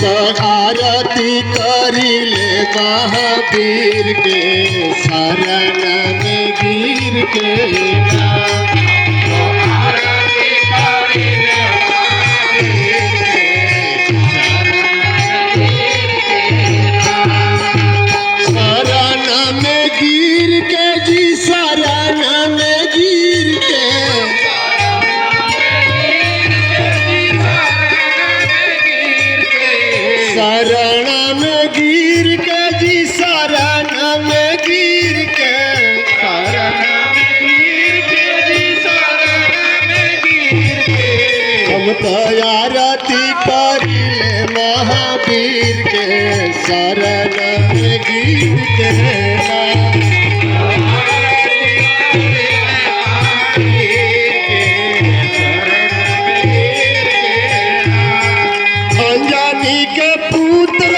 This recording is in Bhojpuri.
तो आरती करिले महावीर के शरण में गिर के शरण में गिर के जी शरण में गिर के शरण में गिर के जी शरण में गिर के हम तो आरती करिले महावीर के शरण में गिर के अंजनी के पुत्र